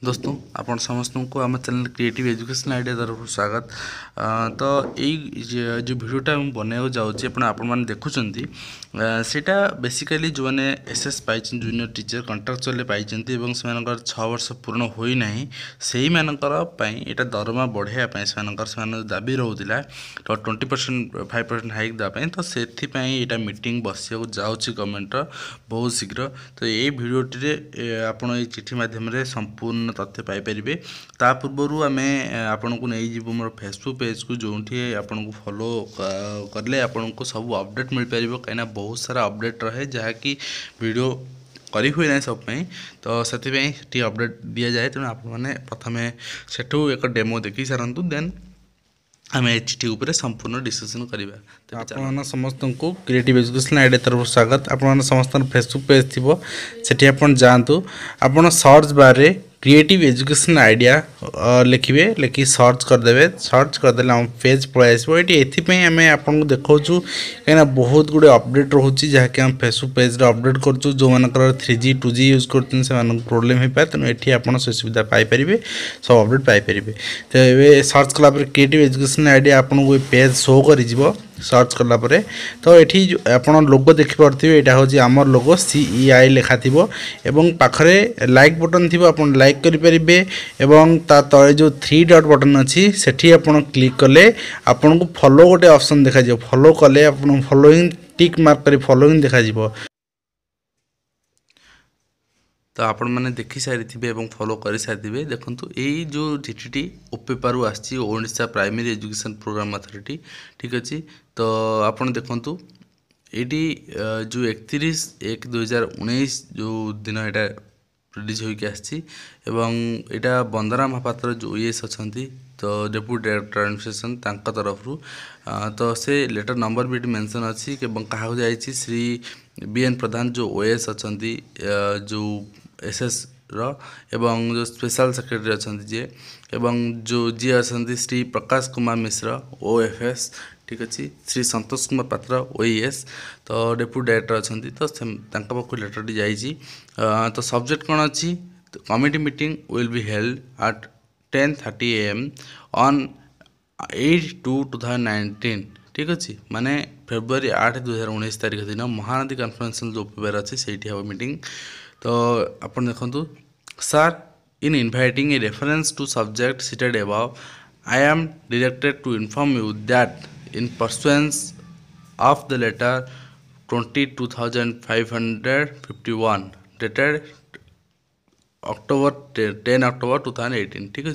दोस्तों आपण समस्त को आम चैनल क्रिएटिव एजुकेशन आइडिया तरफ स्वागत। तो यही जो वीडियोटा बनवाक जाऊँगी आपण मैंने देखुं सेटा बेसिकली जो मैंने एसएस पाई जूनियर टीचर कंट्राक्चुअल पाई से 6 वर्ष पूर्ण होना से यहाँ दरमा बढ़ाई से दाबी रोला तो 20% 5% हाइक देवाई तो से मीटिंग बसिया जाऊँगी गवर्नमेंट बहुत शीघ्र। तो ये वीडियोटी आपड़ ये चिठी मध्यम संपूर्ण तथ्य पाइपर ता पूर्व आम आपण को नहीं जीव मोर फेसबुक पेज को जो आपन को फॉलो करले आपन को सब अपडेट मिल पार कहीं बहुत सारा अपडेट रहे जहाँकि वीडियो करी हुए ना सब तो से अपडेट दि जाए तेणु आपने प्रथम सेठू एक डेमो देखी सारंतु देन आम चिठी उपर संपूर्ण डिस्कसन करवा। आप समस्त को क्रिएटिव एजुकेशन आइडिया तरफ स्वागत। आप समस्त फेसबुक पेज थी आप जातु आप search bar creative education idea लिखे लिखि सर्च करदे सर्च करदे आम पेज पलि आसो ये आम आपको देखा कहीं बहुत गुड़े अपडेट रोचे जहाँकि हम फेसबुक पेज अपडेट करूँ जो मानकर 3G 2G यूज कर प्रोब्लेम हो पाए तेणु ये आप सुविधा पाइपर सब अपडेट पाइपर। तो ये सर्च कलापर क्रिएटिव एजुकेशन आइडिया आपको पेज शो कर सर्च कलापर तो ये आप लोगो देखिपे यहाँ हूँ आमर लोगो CEI लिखा थी एवं पाखरे लाइक बटन थी आप लाइक करेंगे एवं ता तले जो 3 डॉट बटन अच्छी सेठी आप क्लिक कले आपन को फॉलो गोटे ऑप्शन देखा फॉलो कले आप फॉलोइंग टिक मार्क कर फॉलोइंग देखा। तो आपण मैंने देखी सारी थे फॉलो कर सारी देखूँ यही जो चिठी ओपेपार आशा प्राइमरी एजुकेशन प्रोग्राम अथॉरिटी ठीक अच्छे। तो आप देखूँ ये जो 31/1/2019 जो दिन यहाँ रिलीज होकर आसटा वंदना महापात्र जो ES अच्छा तो डेप्यूटी डायरेक्टर एडमिनिस्ट्रेशन तरफ तो से लेटर नंबर भी मेंशन अच्छी क्या जाए श्री BN प्रधान जो OS अच्छा जो SS एवं जो स्पेशल सेक्रेटरी अच्छा जी एवं जो जी अच्छा श्री प्रकाश कुमार मिश्र OFS ठीक अच्छे श्री संतोष कुमार पात्र OES तो डेप्यूटी डायरेक्टर अच्छा तो पाख लेटर जाइए। तो सब्जेक्ट कौन अच्छी committee meeting will be held at 10:30 AM on 8/2/2019 ठीक अच्छे माने February 8 2019 तारीख दिन महानदी कॉन्फ्रेंस जो पेपर अच्छे से मीटिंग। तो आप देखो sir in inviting a reference to subject cited above I am directed to inform you that in pursuance of the letter 20,551 dated 10 October 2018 ठीक है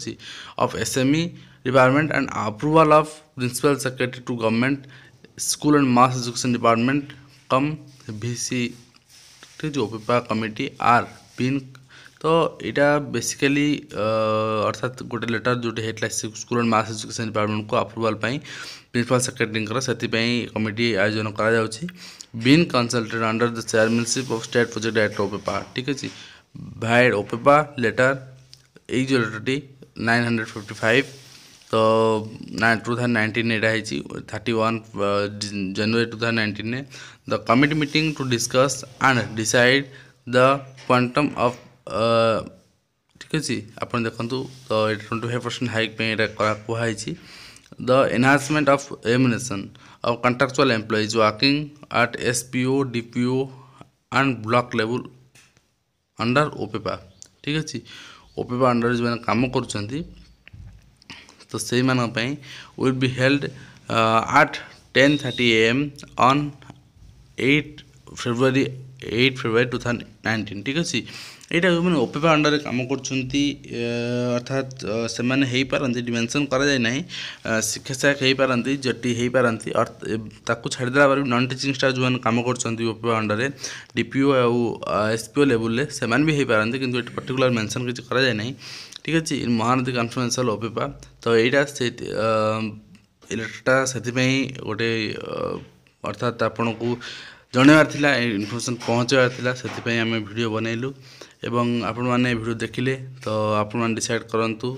of SME department and approval of principal secretary to government school and mass education department come VC ठीक ओपेपा committee are been. तो यहाँ basically अर्थात गोटे letter जो होता school and mass education department को अप्रूवाल प्रिंसिपल सेक्रेटरी से कमिटी आयोजन करा been consulted under the chairmanship of state project director OPEPA ठीक अच्छे भाई ओपेपा लेटर यही जो लेटर 955 तो 2019 यहाँ 31 January 2019 the committee meeting to discuss and decide the quantum of ठीक अच्छे आप देखूँ तो 25% हाइक कहुई the enhancement of remuneration of contractual employees working at SPO DPO and block level under OPEPA ठीक अच्छे ओपेपा अंडर जो मैंने काम कर तो से will be held at 10:30 AM on 8 February 2019 ठीक अच्छे। यहाँ जो मैंने ओपेपा अंडर कम अर्थात से मैंने पारती मेंशन करा जाए ना शिक्षा सहायक हो पारती जटी हो पारती छाड़देला नॉन टीचिंग स्टाफ जो मैंने कम कर ओपेपा अंडर DPO और SPO लेवल से भी हो पारती किंतु ये पर्टिकुलर मेंशन किसी करा जाए ना ठीक अच्छे इन महानदी कॉन्फ्रेंशियल ओपेपा। तो यहाँ से लेटरटा से गोटे अर्थात आपण को जनवार इनफर्मेशन पहुँचार से आम वीडियो बनइलु एवं आपण मैंने वीडियो देखिले तो आपण मैंने डिसाइड करूँ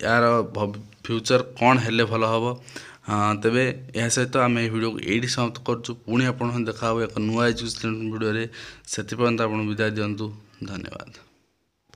यार फ्यूचर कौन हेल्ले भल हम तेरे यह सहित आम वीडियो को ये समाप्त करूँ पुणी आप देखा एक नुआ एजुकेशन वीडियो से विदाय दिंतु धन्यवाद।